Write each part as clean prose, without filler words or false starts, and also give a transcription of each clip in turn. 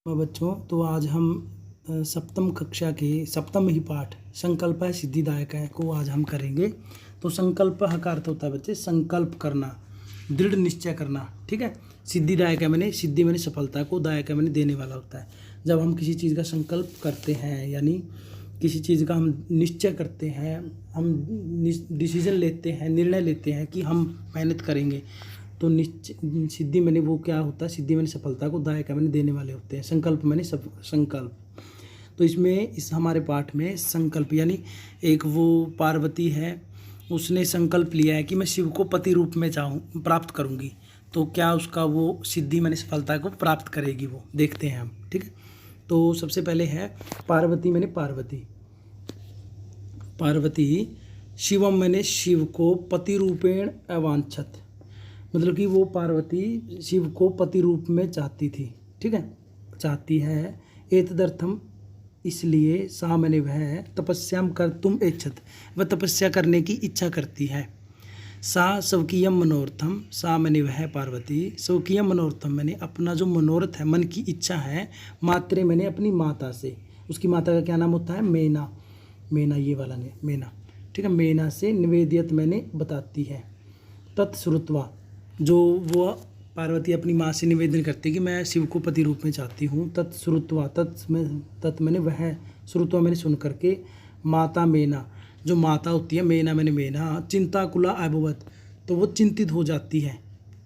बच्चों, तो आज हम सप्तम कक्षा के सप्तम ही पाठ संकल्प है सिद्धिदायक है को आज हम करेंगे। तो संकल्प का अर्थ होता है बच्चे संकल्प करना, दृढ़ निश्चय करना। ठीक है। सिद्धिदायक है मैंने सिद्धि मैंने सफलता को, दायक है मैंने देने वाला होता है। जब हम किसी चीज़ का संकल्प करते हैं यानी किसी चीज़ का हम निश्चय करते हैं, हम डिसीजन लेते हैं, निर्णय लेते हैं कि हम मेहनत करेंगे, तो निश्चय सिद्धि मैंने वो क्या होता है, सिद्धि मैंने सफलता को, दायक मैंने देने वाले होते हैं। संकल्प मैंने संकल्प। तो इसमें इस हमारे पाठ में संकल्प यानी एक वो पार्वती है, उसने संकल्प लिया है कि मैं शिव को पति रूप में चाहूँ प्राप्त करूँगी। तो क्या उसका वो सिद्धि मैंने सफलता को प्राप्त करेगी, वो देखते हैं हम। ठीक है। तो सबसे पहले है पार्वती मैंने पार्वती शिवम मैंने शिव को पति रूपेण अवांछत, मतलब कि वो पार्वती शिव को पति रूप में चाहती थी। ठीक है, चाहती है। एतदर्थम इसलिए सा मैंने वह तपस्याम कर तुम इच्छत, वह तपस्या करने की इच्छा करती है। सा स्वकीयम मनोरथम, सा मैंने वह पार्वती स्वकीयम मनोरथम मैंने अपना जो मनोरथ है, मन की इच्छा है, मात्रे मैंने अपनी माता से, उसकी माता का क्या नाम होता है, मेना, मेना ये वाला ने मेना। ठीक है, मेना से निवेदियत मैंने बताती है। तत्श्रुत्वा, जो वो पार्वती अपनी माँ से निवेदन करती है कि मैं शिव को पति रूप में चाहती हूँ। तत्श्रुत्वा, तत् मैंने वह, श्रुत्वा मैंने सुन करके, माता मेना, जो माता होती है, मेना मैंने मेना, चिंताकुला अभवत, तो वो चिंतित हो जाती है।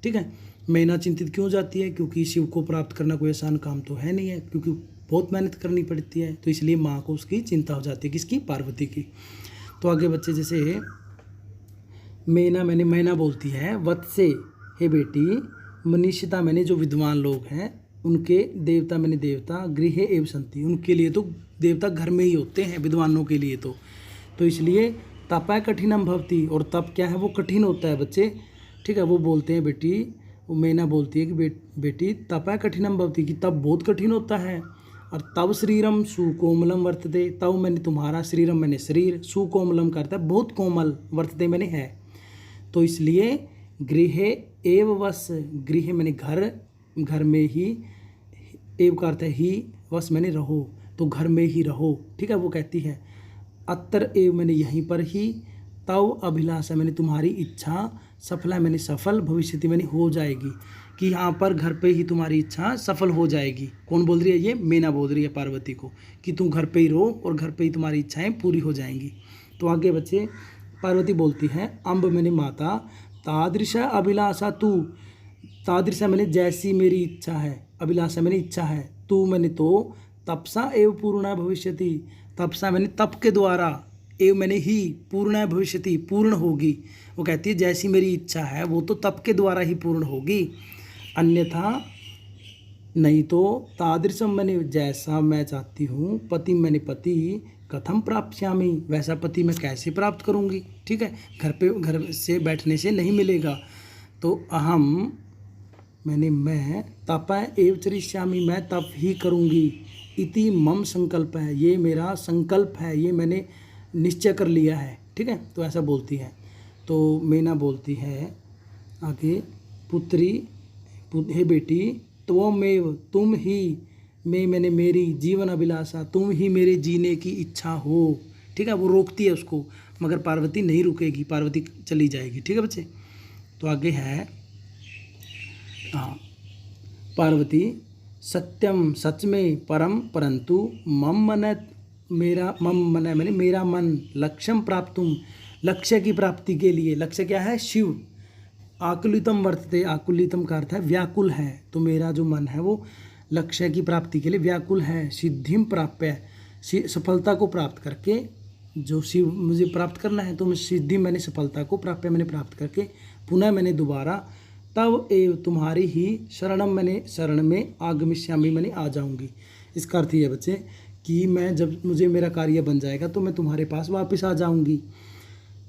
ठीक है, मेना चिंतित क्यों जाती है, क्योंकि शिव को प्राप्त करना कोई आसान काम तो है नहीं है, क्योंकि बहुत मेहनत करनी पड़ती है। तो इसलिए माँ को उसकी चिंता हो जाती है, किसकी, पार्वती की। तो आगे बच्चे जैसे मेना मैंने मैना बोलती है, वत से हे बेटी, मनीषिता मैंने जो विद्वान लोग हैं, उनके देवता मैंने देवता, गृह एव संति, उनके लिए तो देवता घर में ही होते हैं विद्वानों के लिए। तो इसलिए तपा कठिनम भवती, और तप क्या है, वो कठिन होता है बच्चे। ठीक है, वो बोलते हैं बेटी, वो मैना बोलती है कि बेटी तपा कठिनम भवती, कि तप बहुत कठिन होता है। और तव शरीरम सुकोमलम वर्तते, तव मैंने तुम्हारा, शरीरम मैंने शरीर, सुकोमलम करता है बहुत कोमल, वर्तते मैंने है। तो इसलिए गृह एव वस, गृह मैंने घर, घर में ही, एव का अर्थ है ही, वस मैंने रहो, तो घर में ही रहो। ठीक है, वो कहती है अत्र एव मैंने यहीं पर ही, तव अभिलाषा मैंने तुम्हारी इच्छा, सफला मैंने सफल, भविष्यति मैंने हो जाएगी, कि यहाँ पर घर पे ही तुम्हारी इच्छा सफल हो जाएगी। कौन बोल रही है, ये मेना बोल रही है पार्वती को, कि तुम घर पे ही रहो और घर पे ही तुम्हारी इच्छाएं पूरी हो जाएंगी। तो आगे बच्चे पार्वती बोलती है, अम्ब मैंने माता, तादृशा अभिलाषा तू, तादृशा मैंने जैसी मेरी इच्छा है, अभिलाषा मैंने इच्छा है, तू मैंने तो तपसा एव पूर्णा भविष्यति, तपसा मैंने तप के द्वारा, एव मैंने ही, पूर्णा भविष्यति पूर्ण होगी। वो कहती है जैसी मेरी इच्छा है वो तो तप के द्वारा ही पूर्ण होगी, अन्यथा नहीं तो तादृशम मैंने जैसा मैं चाहती हूँ, पति मैंने पति, कथम प्राप्स्यामि, वैसा पति मैं कैसे प्राप्त करूँगी। ठीक है, घर से बैठने से नहीं मिलेगा। तो अहम मैंने मैं, तपा एव चरिष्यामि, मैं तप ही करूँगी, इति मम संकल्प है, ये मेरा संकल्प है, ये मैंने निश्चय कर लिया है। ठीक है, तो ऐसा बोलती है। तो मेना बोलती है आगे, पुत्री हे बेटी, त्वमेव तुम ही, मैं मैंने मेरी, जीवन अभिलाषा तुम ही मेरे जीने की इच्छा हो। ठीक है, वो रोकती है उसको, मगर पार्वती नहीं रुकेगी, पार्वती चली जाएगी। ठीक है बच्चे। तो आगे है हाँ, पार्वती सत्यम सच में, परम परंतु, मम मन मेरा, मम मन मैंने मेरा मन, लक्ष्यम प्राप्तुम लक्ष्य की प्राप्ति के लिए, लक्ष्य क्या है, शिव, आकुलितम वर्तते, आकुलितम का अर्थ है व्याकुल है, तो मेरा जो मन है वो लक्ष्य की प्राप्ति के लिए व्याकुल है। सिद्धिम प्राप्य, सफलता को प्राप्त करके, जो शिव मुझे प्राप्त करना है, तो मैं सिद्धि मैंने सफलता को प्राप्य मैंने प्राप्त करके, पुनः मैंने दोबारा, तब एव तुम्हारी ही, शरणम मैंने शरण में, आगमिष्यामि मैंने आ जाऊंगी। इसका अर्थ ये है बच्चे कि मैं जब मुझे मेरा कार्य बन जाएगा तो मैं तुम्हारे पास वापस आ जाऊंगी।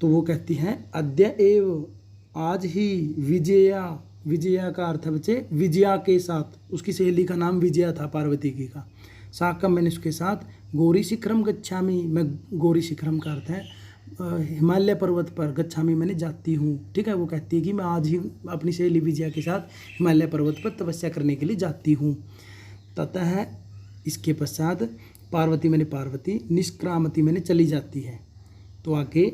तो वो कहती हैं अद्य एव, आज ही, विजया, विजया का अर्थ है बच्चे विजया के साथ, उसकी सहेली का नाम विजया था पार्वती की का, साकम मैंने उसके साथ, गौरी शिखरम गच्छामि, मैं गौरी शिखरम का अर्थ है हिमालय पर्वत पर, गच्छामि मैंने जाती हूँ। ठीक है, वो कहती है कि मैं आज ही अपनी सहेली विजया के साथ हिमालय पर्वत पर तपस्या करने के लिए जाती हूँ। ततः इसके पश्चात पार्वती मैंने पार्वती, निष्क्रामती मैंने चली जाती है। तो आगे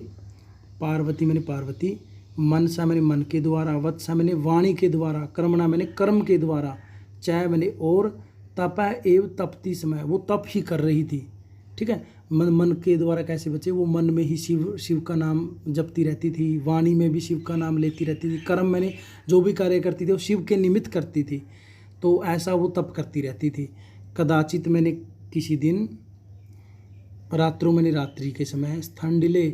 पार्वती मैंने पार्वती, मनसा मैंने मन के द्वारा, वत्सा मैंने वाणी के द्वारा, कर्मणा मैंने कर्म के द्वारा, चय मैंने और, तपः एव तपती समय, वो तप ही कर रही थी। ठीक है, मन के द्वारा कैसे बचे, वो मन में ही शिव का नाम जपती रहती थी, वाणी में भी शिव का नाम लेती रहती थी, कर्म मैंने जो भी कार्य करती थी वो शिव के निमित्त करती थी, तो ऐसा वो तप करती रहती थी। कदाचित मैंने किसी दिन, रात्रों मैंने रात्रि के समय, स्थंडिले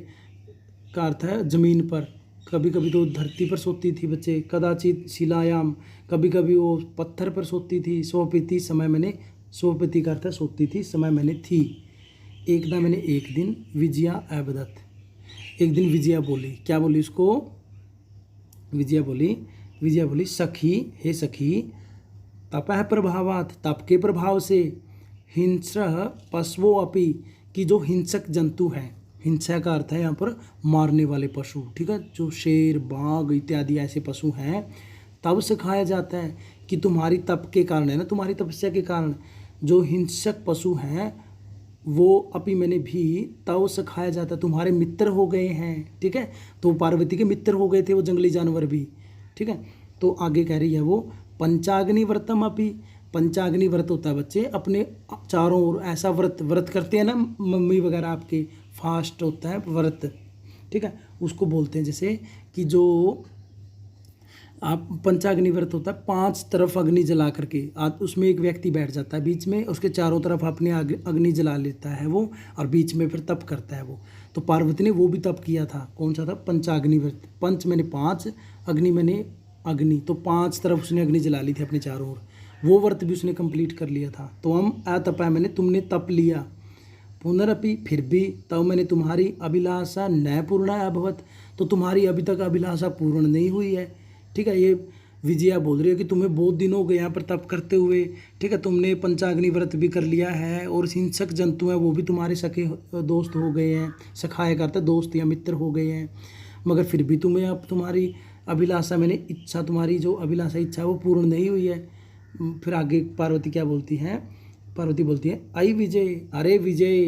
का अर्थ है जमीन पर, कभी कभी तो धरती पर सोती थी बच्चे। कदाचित शिलायाम, कभी कभी वो पत्थर पर सोती थी। सोपति समय मैंने, सोपति का अर्थ है सोती थी, समय मैंने थी। एकदा मैंने एक दिन, विजया अवदत, एक दिन विजया बोली, क्या बोली उसको, विजया बोली सखी, हे सखी, तपः प्रभावात, तप के प्रभाव से, हिंस्रः पशवो अपि, कि जो हिंसक जंतु हैं, हिंसा का अर्थ है यहाँ पर मारने वाले पशु, ठीक है, जो शेर बाघ इत्यादि ऐसे पशु हैं, तब सिखाया जाता है कि तुम्हारी तप के कारण है ना, तुम्हारी तपस्या के कारण जो हिंसक पशु हैं वो अपी मैंने भी तब सिखाया जाता है, तुम्हारे मित्र हो गए हैं। ठीक है, तो पार्वती के मित्र हो गए थे वो जंगली जानवर भी। ठीक है, तो आगे कह रही है वो, पंचाग्नि व्रतम अपी, पंचाग्नि व्रत होता है बच्चे अपने चारों ओर, ऐसा व्रत करते हैं ना मम्मी वगैरह आपके, फास्ट होता है व्रत। ठीक है, उसको बोलते हैं जैसे कि जो आप पंचाग्नि व्रत होता है, 5 तरफ अग्नि जला करके उसमें एक व्यक्ति बैठ जाता है बीच में, उसके चारों तरफ अपने अग्नि जला लेता है वो, और बीच में फिर तप करता है वो। तो पार्वती ने वो भी तप किया था, कौन सा था, पंचाग्नि व्रत। पंच मैंने 5, अग्नि मैंने अग्नि, तो 5 तरफ उसने अग्नि जला ली थी अपने चारों ओर, वो व्रत भी उसने कंप्लीट कर लिया था। तो हम अतपा मैंने, तुमने तप लिया, पुनरपि फिर भी, तब मैंने तुम्हारी अभिलाषा न पूर्णा अभवत, तो तुम्हारी अभी तक अभिलाषा पूर्ण नहीं हुई है। ठीक है, ये विजया बोल रही है कि तुम्हें बहुत दिन हो गए यहाँ पर तप करते हुए। ठीक है, तुमने पंचाग्नि व्रत भी कर लिया है, और हिंसक जंतु हैं वो भी तुम्हारे सखे दोस्त हो गए हैं, सखाया करते दोस्त या मित्र हो गए हैं, मगर फिर भी तुम्हें अब तुम्हारी अभिलाषा मैंने इच्छा, तुम्हारी जो अभिलाषा इच्छा है वो पूर्ण नहीं हुई है। फिर आगे पार्वती क्या बोलती है, पार्वती बोलती है, आई विजय, अरे विजय,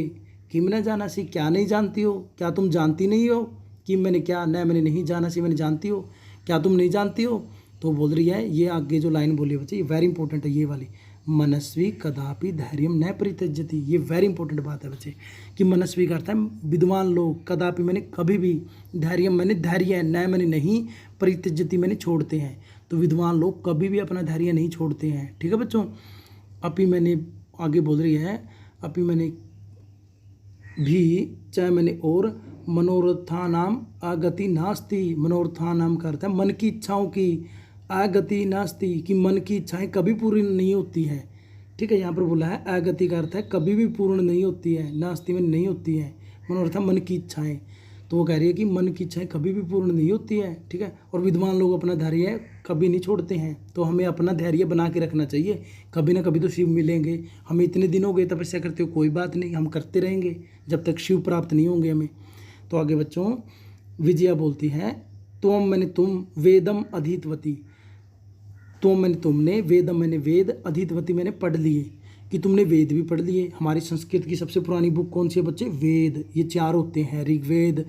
किम न जाना सी, क्या नहीं जानती हो, क्या तुम जानती नहीं हो कि मैंने क्या, न मैंने नहीं जाना सी, मैंने जानती हो, क्या तुम नहीं जानती हो। तो बोल रही है, ये आगे जो लाइन बोली है बच्चे, ये वेरी इंपॉर्टेंट है, ये वाली, मनस्वी कदापि धैर्यम न परित्यजति, ये वेरी इंपॉर्टेंट बात है बच्चे, कि मनस्वी करता है विद्वान लोग, कदापि मैंने कभी भी, धैर्यम मैंने धैर्य, न मैंने नहीं, परित्यजति मैंने छोड़ते हैं, तो विद्वान लोग कभी भी अपना धैर्य नहीं छोड़ते हैं। ठीक है बच्चों, अपी मैंने आगे बोल रही है, अपी मैंने भी, चाहे मैंने और, मनोरथानाम आगति नास्ति, मनोरथानाम का अर्थ है मन की इच्छाओं की, आगति नास्ति, कि मन की इच्छाएं कभी पूरी नहीं होती है। ठीक है, यहाँ पर बोला है आगति का अर्थ है कभी भी पूर्ण नहीं होती है, नास्ति में नहीं होती है, मनोरथ मन की इच्छाएं, तो वो कह रही है कि मन की इच्छाएं कभी भी पूर्ण नहीं होती है। ठीक है, और विद्वान लोग अपना धैर्य कभी नहीं छोड़ते हैं, तो हमें अपना धैर्य बना के रखना चाहिए, कभी ना कभी तो शिव मिलेंगे। हमें इतने दिन हो गए तपस्या करते हो, कोई बात नहीं, हम करते रहेंगे जब तक शिव प्राप्त नहीं होंगे हमें। तो आगे बच्चों विजया बोलती है, तुम मैंने तुम, वेदम अधीतवती, तुम मैंने तुमने, वेदम मैंने वेद, अधीतवती मैंने पढ़ लिए, कि तुमने वेद भी पढ़ लिए। हमारी संस्कृत की सबसे पुरानी बुक कौन सी है बच्चे, वेद, ये 4 होते हैं, ऋग्वेद,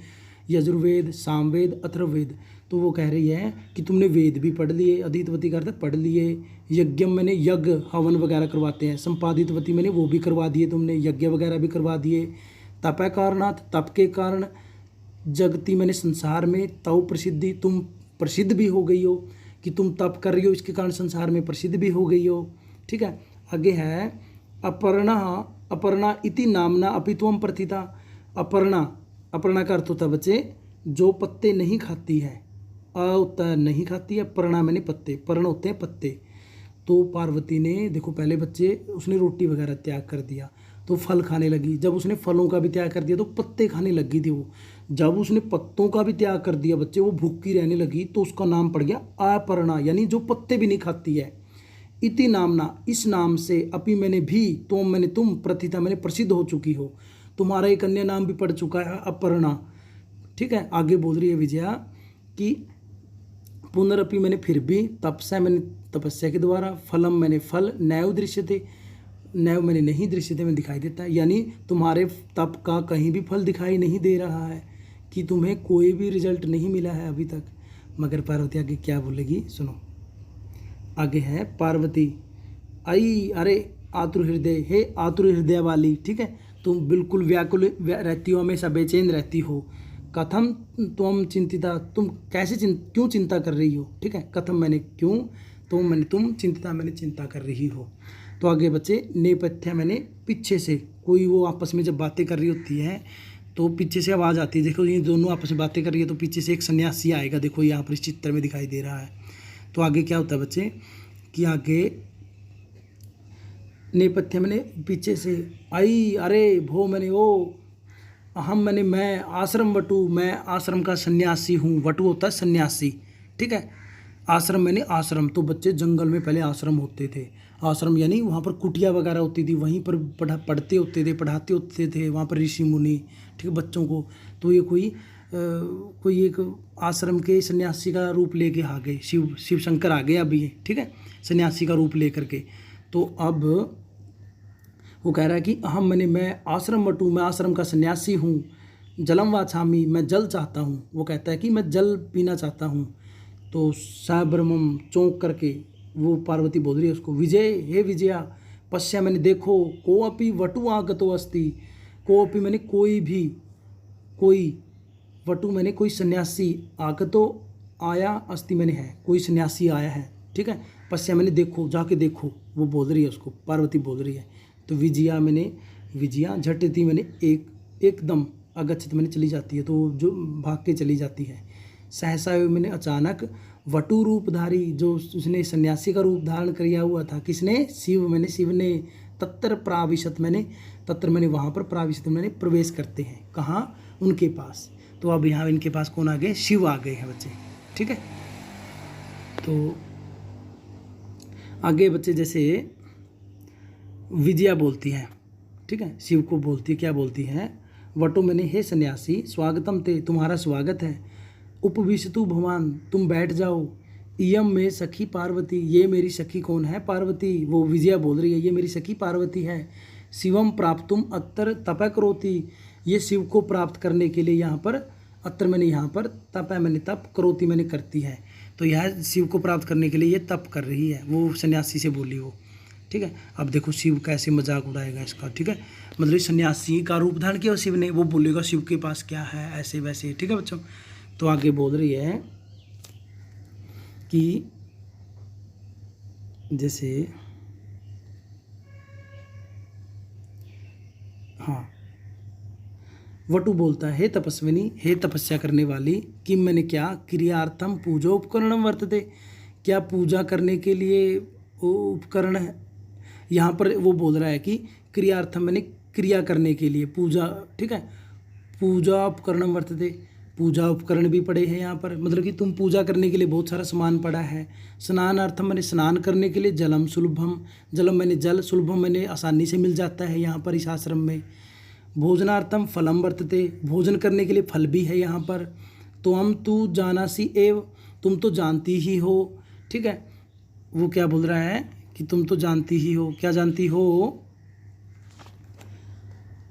यजुर्वेद, सामवेद, अथर्ववेद। तो वो कह रही है कि तुमने वेद भी पढ़ लिए, अधीतवती का अर्थ पढ़ लिए, यज्ञम मैंने यज्ञ हवन वगैरह करवाते हैं, संपादितवती मैंने वो भी करवा दिए, तुमने यज्ञ वगैरह भी करवा दिए, तप कारणात, तप के कारण, जगती मैंने संसार में, तव प्रसिद्धि, तुम प्रसिद्ध भी हो गई हो, कि तुम तप कर रही हो इसके कारण संसार में प्रसिद्ध भी हो गई हो। ठीक है, आगे है अपर्णा, अपर्णा इति नामना अपि त्वं प्रथिता, अपर्णा, अपर्णा का अर्थ होता है बच्चे जो पत्ते नहीं खाती है, होता नहीं खाती है, पर्णा मैंने पत्ते, पर्ण होते हैं पत्ते। तो पार्वती ने देखो पहले बच्चे उसने रोटी वगैरह त्याग कर दिया तो फल खाने लगी, जब उसने फलों का भी त्याग कर दिया तो पत्ते खाने लगी थी वो, जब उसने पत्तों का भी त्याग कर दिया बच्चे वो भूखी रहने लगी, तो उसका नाम पड़ गया अपर्णा, यानी जो पत्ते भी नहीं खाती है। इति नामना, इस नाम से, अपि मैंने भी, तुम मैंने तुम, प्रथिता मैंने प्रसिद्ध हो चुकी हो, तुम्हारा एक अन्य नाम भी पड़ चुका है अपर्णा। ठीक है, आगे बोल रही है विजया कि पुनरअपि मैंने फिर भी, तपस्या मैंने तपस्या के द्वारा, फलम मैंने फल, नैव दृश्यते, नैव मैंने नहीं दृश्यते में दिखाई देता है, यानी तुम्हारे तप का कहीं भी फल दिखाई नहीं दे रहा है, कि तुम्हें कोई भी रिजल्ट नहीं मिला है अभी तक। मगर पार्वती आगे क्या बोलेगी सुनो। आगे है पार्वती, आई अरे आतुर हृदय, हे आतुर हृदय वाली, ठीक है, तुम बिल्कुल व्याकुल रहती हो, हमेशा बेचैन रहती हो। कथम तुम चिंतिता, तुम कैसे क्यों चिंता कर रही हो, ठीक है। कथम मैंने क्यों, तुम चिंतिता मैंने चिंता कर रही हो। तो आगे बच्चे नेपथ्य मैंने पीछे से, कोई वो आपस में जब बातें कर रही होती है तो पीछे से आवाज़ आती है। देखो ये दोनों आपस में बातें कर रही है तो पीछे से एक सन्यासी आएगा, देखो यहाँ पर इस चित्र में दिखाई दे रहा है। तो आगे क्या होता है बच्चे कि आगे नेपथ्य मैंने पीछे से, आई अरे भो मैंने ओ, अहम मैंने मैं, आश्रम वटु मैं आश्रम का सन्यासी हूँ। वटु होता है सन्यासी, ठीक है। आश्रम मैंने आश्रम, तो बच्चे जंगल में पहले आश्रम होते थे। आश्रम यानी वहाँ पर कुटिया वगैरह होती थी, वहीं पर पढ़ते होते थे, पढ़ाते होते थे वहाँ पर ऋषि मुनि, ठीक है, बच्चों को। तो ये कोई एक आश्रम के सन्यासी का रूप लेके आ गए, शिव शंकर आ गए अभी, ठीक है, सन्यासी का रूप लेकर के। तो अब वो कह रहा है कि अहम मैंने मैं आश्रम वटु मैं आश्रम का सन्यासी हूँ। जलम वाछामी मैं जल चाहता हूँ, वो कहता है कि मैं जल पीना चाहता हूँ। तो सब्रह्मम चौंक करके वो पार्वती बोल रही है उसको, विजय हे विजया पश्या मैंने देखो, को अपि वटु आगतो अस्ति, को अपि मैंने कोई वटु मैंने कोई सन्यासी, आगतो आया, अस्ति मैंने है, कोई सन्यासी आया है, ठीक है। पश्या मैंने देखो, जाके देखो, वो बोल रही है उसको, पार्वती बोल रही है। तो विजया झटती मैंने एकदम, अगच्छत मैंने चली जाती है, तो जो भाग के चली जाती है। सहसा मैंने अचानक, वटु रूपधारी जो उसने सन्यासी का रूप धारण किया हुआ था, किसने, शिव ने तत्र प्राविशत मैंने वहाँ पर प्राविशत मैंने प्रवेश करते हैं, कहाँ, उनके पास। तो अब यहाँ इनके पास कौन आ गए, शिव आ गए हैं बच्चे, ठीक है। तो आगे बच्चे जैसे विजया बोलती है, ठीक है, शिव को बोलती है, क्या बोलती है, वटु मैंने हे सन्यासी स्वागतम ते, तुम्हारा स्वागत है। उपविशतु भगवान तुम बैठ जाओ। इयम में सखी पार्वती, ये मेरी सखी कौन है, पार्वती। वो विजया बोल रही है, ये मेरी सखी पार्वती है। शिवम प्राप्तुम अत्र तप करोति, ये शिव को प्राप्त करने के लिए यहाँ पर, अत्र मैंने यहाँ पर, तप है मैंने तप, करोति मैंने करती है। तो यह शिव को प्राप्त करने के लिए ये तप कर रही है, वो सन्यासी से बोली वो, ठीक है। अब देखो शिव कैसे मजाक उड़ाएगा इसका, ठीक है, मतलब सन्यासी का रूप धारण किया शिव ने, वो बोलेगा शिव के पास क्या है, ऐसे वैसे, ठीक है बच्चों। तो आगे बोल रही है कि जैसे हाँ, वटु बोलता है, हे तपस्विनी, हे तपस्या करने वाली, कि मैंने क्या, क्रियार्थम पूजा उपकरणम वर्तते, क्या पूजा करने के लिए वो उपकरण है। यहाँ पर वो बोल रहा है कि क्रियार्थम मैंने क्रिया करने के लिए, पूजा, ठीक है, पूजा उपकरणम वर्तते, पूजा उपकरण भी पड़े हैं यहाँ पर, मतलब कि तुम पूजा करने के लिए बहुत सारा सामान पड़ा है। स्नानार्थम मैंने स्नान करने के लिए, जलम सुलभम, जलम मैंने जल, सुलभम मैंने आसानी से मिल जाता है यहाँ पर इस आश्रम में। भोजनार्थम फलम वर्तते, भोजन करने के लिए फल भी है यहाँ पर। तो हम तू जानासी एव, तुम तो जानती ही हो, ठीक है। वो क्या बोल रहा है कि तुम तो जानती ही हो, क्या जानती हो,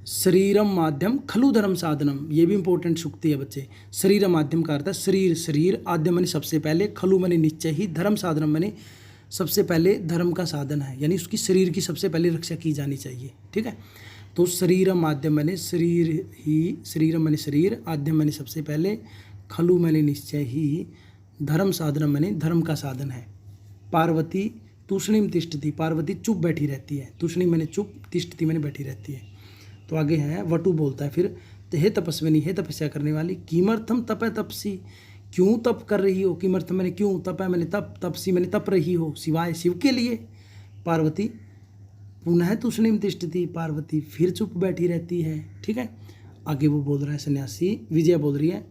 शरीरम माध्यम खलु धर्म साधनम, ये भी इंपॉर्टेंट सूक्ति है बच्चे। शरीर माध्यम का अर्थ है शरीर, आद्य मैंने सबसे पहले, खलु मैंने निश्चय ही, धर्म साधनम मैंने सबसे पहले धर्म का साधन है, यानी उसकी शरीर की सबसे पहले रक्षा की जानी चाहिए, ठीक है। तो शरीर माध्यम मैंने शरीर ही, शरीर मैंने शरीर, आद्यम मैंने सबसे पहले, खलु मैंने निश्चय ही, धर्म साधनम मैंने धर्म का साधन है। पार्वती तूष्णीम तिष्ठति, पार्वती चुप बैठी रहती है, तूष्णी मैंने चुप, तिष्ठति मैंने बैठी रहती है। तो आगे है वटु बोलता है फिर, हे तपस्विनी, हे तपस्या करने वाली, किमर्थम तपे तपसी, क्यों तप कर रही हो, किमर्थम मैंने क्यों, तपे मैंने तप, तपसी मैंने तप रही हो, सिवाय शिव के लिए। पार्वती पुनः तूष्णीम तिष्ठति, पार्वती फिर चुप बैठी रहती है, ठीक है। आगे वो बोल रहा है सन्यासी, विजया बोल रही है,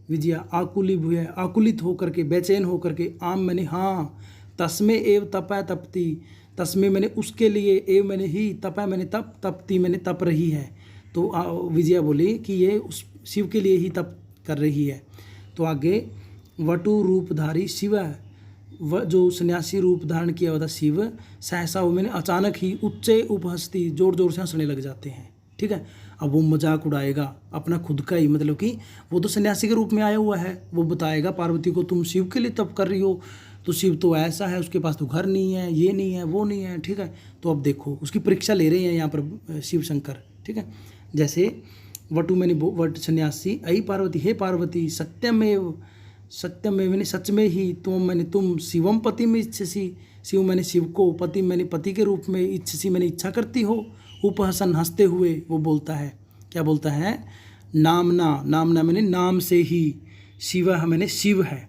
विजया आकुली भूय, आकुलित होकर के, बेचैन होकर के, आम मैंने हाँ, तस्मे एव तपै तपती, तस्मे मैंने उसके लिए, एव मैंने ही, तपै मैंने तप, तपती मैंने तप रही है। तो विजया बोली कि ये उस शिव के लिए ही तप कर रही है। तो आगे वटु रूपधारी शिव, जो सन्यासी रूप धारण किया हुआ था शिव, सहसा वो मैंने अचानक ही उच्चे उपहस्ती, जोर जोर से हंसने लग जाते हैं। ठीक है, अब वो मजाक उड़ाएगा अपना खुद का ही, मतलब कि वो तो सन्यासी के रूप में आया हुआ है, वो बताएगा पार्वती को तुम शिव के लिए तप कर रही हो, तो शिव तो ऐसा है, उसके पास तो घर नहीं है, ये नहीं है, वो नहीं है। ठीक है, तो अब देखो उसकी परीक्षा ले रहे हैं यहाँ पर शिव शंकर। ठीक है, जैसे वटु मैंने वट सन्यासी, अई पार्वती, हे पार्वती, सत्यमेव, सत्यमेव मैंने सच में ही, तुम शिवम पति में इच्छसी, शिव मैंने शिव को, पति मैंने पति के रूप में, इच्छसी मैंने इच्छा करती हो। उपहसन हंसते हुए वो बोलता है, क्या बोलता है, नामना, नामना मैंने नाम से ही, शिव मैंने शिव है।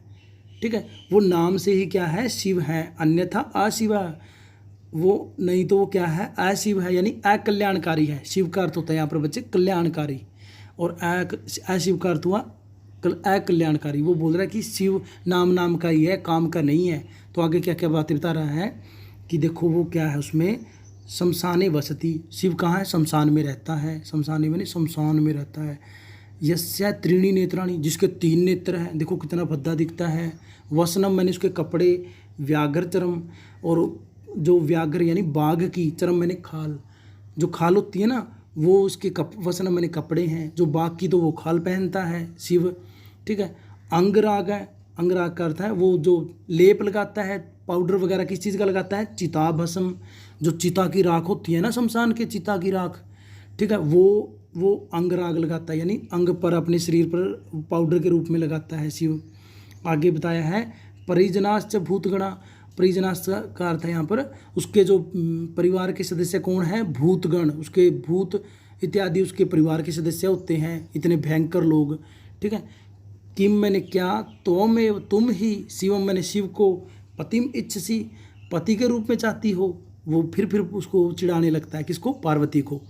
ठीक है, वो नाम से ही क्या है, शिव है, अन्यथा अशिव, वो नहीं तो वो क्या है, अशिव है, यानी अकल्याणकारी है। शिव का अर्थ होता है यहाँ पर बच्चे कल्याणकारी, और अशिव का अर्थ हुआ अकल्याणकारी। वो बोल रहा है कि शिव नाम का ही है, काम का नहीं है। तो आगे क्या क्या बातें बता रहा है कि देखो वो क्या है उसमें, शमशाने वसती, शिव कहाँ है, शमशान में रहता है, शमशाने मैंने शमशान में रहता है। यस्या त्रीणी नेत्राणी, जिसके 3 नेत्र हैं, देखो कितना भद्दा दिखता है। वसनम मैंने उसके कपड़े, व्याघ्र चरम, और जो व्याघ्र यानी बाघ की, चरम मैंने खाल, जो खाल होती है ना वो उसके वसनम मैंने कपड़े हैं, जो बाघ की तो वो खाल पहनता है शिव। ठीक है, अंगराग है, अंगराग का अर्थ है वो जो लेप लगाता है, पाउडर वगैरह किस चीज़ का लगाता है, चिता भस्म, जो चिता की राख होती है ना शमशान के, चिता की राख। ठीक है, वो अंगराग लगाता है, यानी अंग पर, अपने शरीर पर पाउडर के रूप में लगाता है शिव। आगे बताया है परिजनाश्च भूतगणा, परिजनाश्च का अर्थ है यहाँ पर उसके जो परिवार के सदस्य कौन है, भूतगण, उसके भूत इत्यादि उसके परिवार के सदस्य होते हैं, इतने भयंकर लोग। ठीक है, किम मैंने क्या, त्वमेव तुम ही, शिवम मैंने शिव को, पतिम इच्छसी पति के रूप में चाहती हो। वो फिर उसको चिढ़ाने लगता है, किसको, पार्वती को।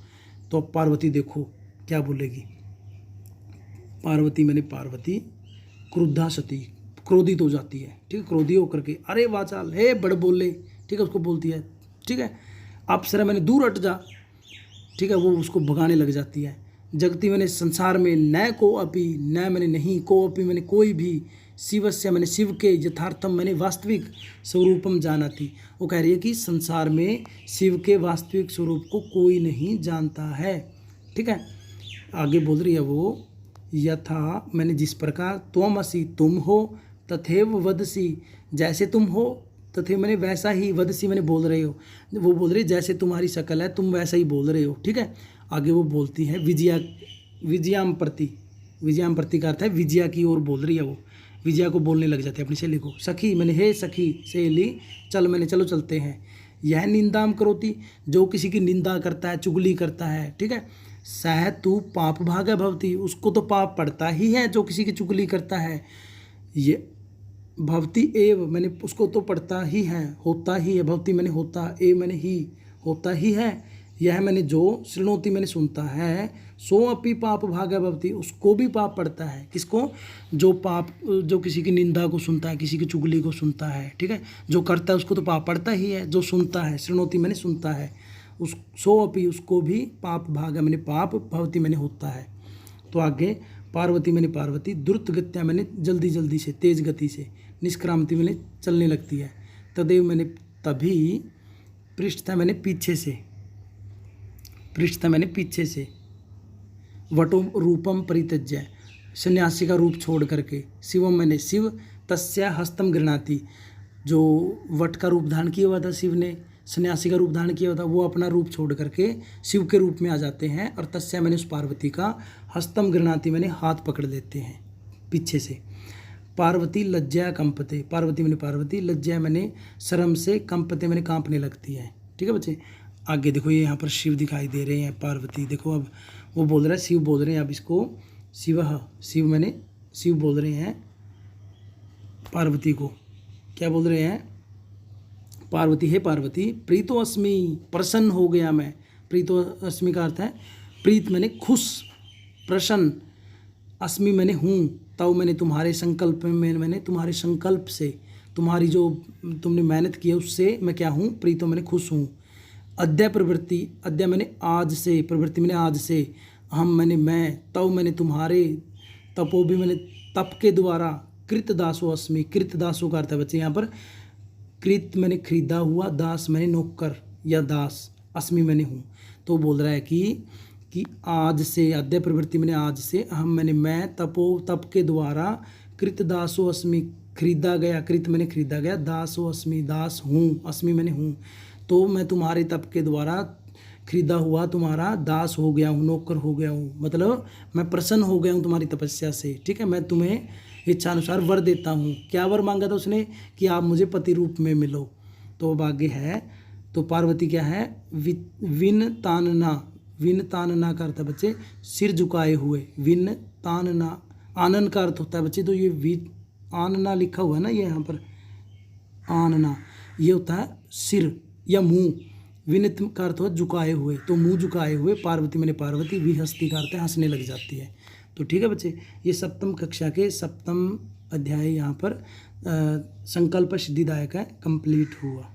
तो अब पार्वती देखो क्या बोलेगी, पार्वती मैंने पार्वती क्रुद्धा सती, क्रोधित हो जाती है। ठीक है, क्रोधी होकर के अरे वाचाल, हे बड़ बोले, ठीक है उसको बोलती है। ठीक है, अप्सरा मैंने दूर हट जा। ठीक है, वो उसको भगाने लग जाती है। जगती मैंने संसार में, न को अपी, न मैंने नहीं, को अपी मैंने कोई भी, शिवस्य मैंने शिव के, यथार्थम मैंने वास्तविक स्वरूपम जाना थी। वो कह रही है कि संसार में शिव के वास्तविक स्वरूप को कोई नहीं जानता है। ठीक है, आगे बोल रही है वो, यथा मैंने जिस प्रकार, त्वमसि तुम हो, तथैव वदसी जैसे तुम हो, तथैव मैंने वैसा ही, वदसी मैंने बोल रहे हो, वो बोल रही जैसे तुम्हारी शक्ल है तुम वैसा ही बोल रहे हो। ठीक है, आगे वो बोलती है विजयाम प्रति, विजयाम प्रति का अर्थ है विजया की ओर बोल रही है। वो विजया को बोलने लग जाते हैं अपनी सहेली को, सखी मैंने हे सखी सहेली, चल मैंने चलो चलते हैं। यह निंदाम करोती, जो किसी की निंदा करता है, चुगली करता है। ठीक है, सह तू पाप भागा भवती, उसको तो पाप पड़ता ही है जो किसी की चुगली करता है। ये भवती एव मैंने उसको तो पड़ता ही है, होता ही है, भवती मैंने होता, ए मैंने ही, होता ही है। यह मैंने जो, श्रृणोती मैंने सुनता है, सो अपी पाप भागा भवती, उसको भी पाप पड़ता है। किसको, जो पाप, जो किसी की निंदा को सुनता है, किसी की चुगली को सुनता है। ठीक है, जो करता है उसको तो पाप पड़ता ही है, जो सुनता है, श्रृणोती मैंने सुनता है, उस सो अपी उसको भी पाप भागा मैंने पाप, भवती मैंने होता है। तो आगे पार्वती मैंने पार्वती, द्रुत गत्या मैंने जल्दी जल्दी से, तेज गति से, निष्क्रांति मैंने चलने लगती है। तदेव मैंने तभी, पृष्ठता मैंने पीछे से, पृष्ठता मैंने पीछे से, वटो रूपम परित्यज्य सन्यासी का रूप छोड़ करके, शिवम मैंने शिव, तस्या हस्तम गृणाति, जो वट का रूप धारण किया हुआ था शिव ने, सन्यासी का रूप धारण किया हुआ था, वो अपना रूप छोड़ करके शिव के रूप में आ जाते हैं। और तस्या मैंने उस पार्वती का, हस्तम गृणाति मैंने हाथ पकड़ लेते हैं पीछे से। पार्वती लज्जा कंपते, पार्वती मैंने पार्वती, लज्जा मैंने शर्म से, कंपते मैंने कांपने लगती है। ठीक है बच्चे, आगे देखो ये यहाँ पर शिव दिखाई दे रहे हैं, पार्वती देखो, अब वो बोल रहा है, शिव बोल रहे हैं, अब इसको शिव, शिव मैंने शिव बोल रहे हैं पार्वती को, क्या बोल रहे हैं, पार्वती हे पार्वती, प्रीतो अस्मि, प्रसन्न हो गया मैं। प्रीतो अस्मि का अर्थ है प्रीत मैंने खुश, प्रसन्न, अस्मि मैंने हूँ, तब मैंने तुम्हारे संकल्प में, मैंने तुम्हारे संकल्प से, तुम्हारी जो तुमने मेहनत की है उससे मैं क्या हूँ, प्रीतो मैंने खुश हूँ। अद्य प्रवृत्ति, अद्य मैंने आज से, प्रवृत्ति मैंने आज से, हम मैंने मैं, तब मैंने तुम्हारे, तपो भी मैंने तप के द्वारा, कृतदासो अस्मि, कृतदासो का अर्थ है बच्चे यहाँ पर कृत मैंने खरीदा हुआ, दास मैंने नौकर या दास, अस्मि मैंने हूँ। तो बोल रहा है कि आज से, अद्य प्रवृत्ति मैंने आज से, अहम मैंने मैं, तप के द्वारा, कृत दासो अस्मि खरीदा गया, कृत मैंने खरीदा गया, दासो अस्मि दास हूँ, अस्मि मैंने हूँ। तो मैं तुम्हारे तप के द्वारा खरीदा हुआ तुम्हारा दास हो गया हूँ, नौकर हो गया हूँ, मतलब मैं प्रसन्न हो गया हूँ तुम्हारी तपस्या से। ठीक है, मैं तुम्हें इच्छानुसार वर देता हूँ। क्या वर मांगा था उसने? कि आप मुझे पति रूप में मिलो। तो अब आगे है, तो पार्वती क्या है? विन तानना, विन तानना का अर्थ है बच्चे सिर झुकाए हुए, विन तानना, आनन का अर्थ होता है बच्चे। तो ये आनना लिखा हुआ है ना, ये यहाँ पर आनना, ये होता है सिर या मुंह। विनित का अर्थ हो झुकाए हुए, तो मुंह झुकाए हुए, पार्वती मैंने पार्वती, विहस्ती का अर्थ है हंसने लग जाती है। तो ठीक है बच्चे, ये सप्तम कक्षा के सप्तम अध्याय यहाँ पर संकल्प सिद्धिदायक है कंप्लीट हुआ।